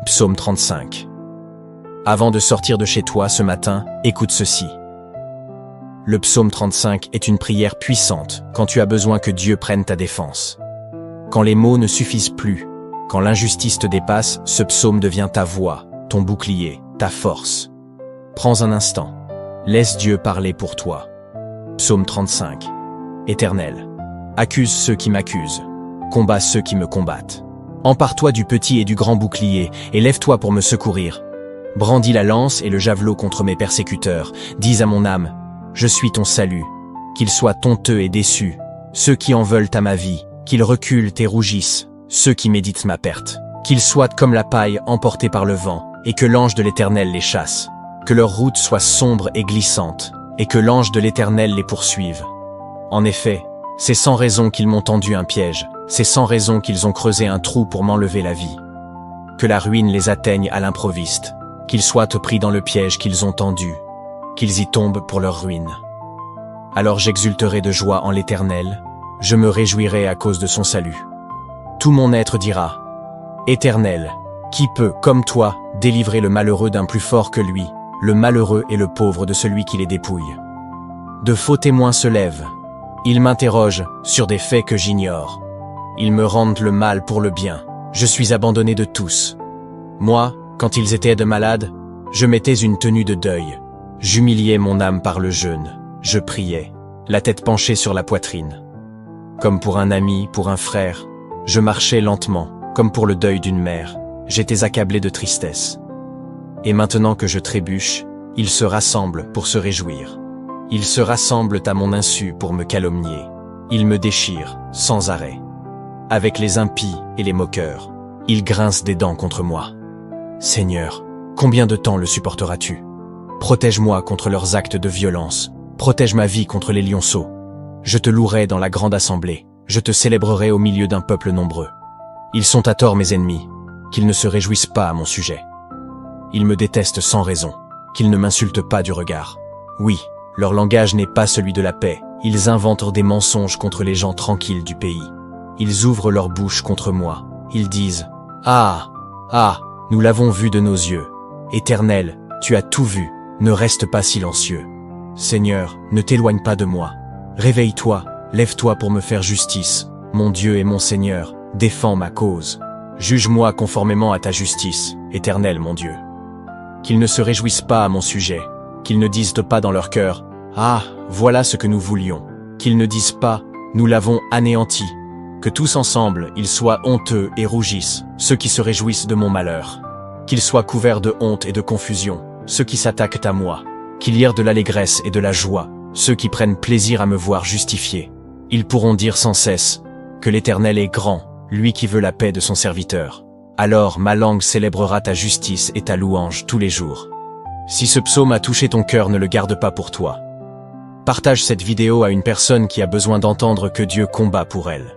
Psaume 35. Avant de sortir de chez toi ce matin, écoute ceci. Le psaume 35 est une prière puissante quand tu as besoin que Dieu prenne ta défense. Quand les mots ne suffisent plus, quand l'injustice te dépasse, ce psaume devient ta voix, ton bouclier, ta force. Prends un instant. Laisse Dieu parler pour toi. Psaume 35. Éternel, accuse ceux qui m'accusent. Combat ceux qui me combattent. Empare-toi du petit et du grand bouclier, et lève-toi pour me secourir. Brandis la lance et le javelot contre mes persécuteurs. Dis à mon âme, je suis ton salut. Qu'ils soient honteux et déçus, ceux qui en veulent à ma vie, qu'ils reculent et rougissent, ceux qui méditent ma perte. Qu'ils soient comme la paille emportée par le vent, et que l'ange de l'Éternel les chasse. Que leur route soit sombre et glissante, et que l'ange de l'Éternel les poursuive. En effet, c'est sans raison qu'ils m'ont tendu un piège, c'est sans raison qu'ils ont creusé un trou pour m'enlever la vie. Que la ruine les atteigne à l'improviste, qu'ils soient pris dans le piège qu'ils ont tendu, qu'ils y tombent pour leur ruine. Alors j'exulterai de joie en l'Éternel, je me réjouirai à cause de son salut. Tout mon être dira, Éternel, qui peut, comme toi, délivrer le malheureux d'un plus fort que lui, le malheureux et le pauvre de celui qui les dépouille. De faux témoins se lèvent. Ils m'interrogent sur des faits que j'ignore. Ils me rendent le mal pour le bien. Je suis abandonné de tous. Moi, quand ils étaient de malades, je mettais une tenue de deuil. J'humiliais mon âme par le jeûne. Je priais, la tête penchée sur la poitrine. Comme pour un ami, pour un frère, je marchais lentement, comme pour le deuil d'une mère. J'étais accablé de tristesse. Et maintenant que je trébuche, ils se rassemblent pour se réjouir. Ils se rassemblent à mon insu pour me calomnier. Ils me déchirent, sans arrêt. Avec les impies et les moqueurs, ils grincent des dents contre moi. Seigneur, combien de temps le supporteras-tu? Protège-moi contre leurs actes de violence. Protège ma vie contre les lionceaux. Je te louerai dans la grande assemblée. Je te célébrerai au milieu d'un peuple nombreux. Ils sont à tort mes ennemis, qu'ils ne se réjouissent pas à mon sujet. Ils me détestent sans raison, qu'ils ne m'insultent pas du regard. Oui, leur langage n'est pas celui de la paix. Ils inventent des mensonges contre les gens tranquilles du pays. Ils ouvrent leur bouche contre moi. Ils disent « Ah, ah, nous l'avons vu de nos yeux. Éternel, tu as tout vu, ne reste pas silencieux. Seigneur, ne t'éloigne pas de moi. Réveille-toi, lève-toi pour me faire justice. Mon Dieu et mon Seigneur, défends ma cause. Juge-moi conformément à ta justice, Éternel mon Dieu. Qu'ils ne se réjouissent pas à mon sujet, qu'ils ne disent pas dans leur cœur « Ah, voilà ce que nous voulions », qu'ils ne disent pas « Nous l'avons anéanti », que tous ensemble ils soient honteux et rougissent, ceux qui se réjouissent de mon malheur. Qu'ils soient couverts de honte et de confusion, ceux qui s'attaquent à moi. Qu'il y ait de l'allégresse et de la joie, ceux qui prennent plaisir à me voir justifié. Ils pourront dire sans cesse que l'Éternel est grand, lui qui veut la paix de son serviteur. Alors ma langue célébrera ta justice et ta louange tous les jours. Si ce psaume a touché ton cœur, ne le garde pas pour toi. Partage cette vidéo à une personne qui a besoin d'entendre que Dieu combat pour elle.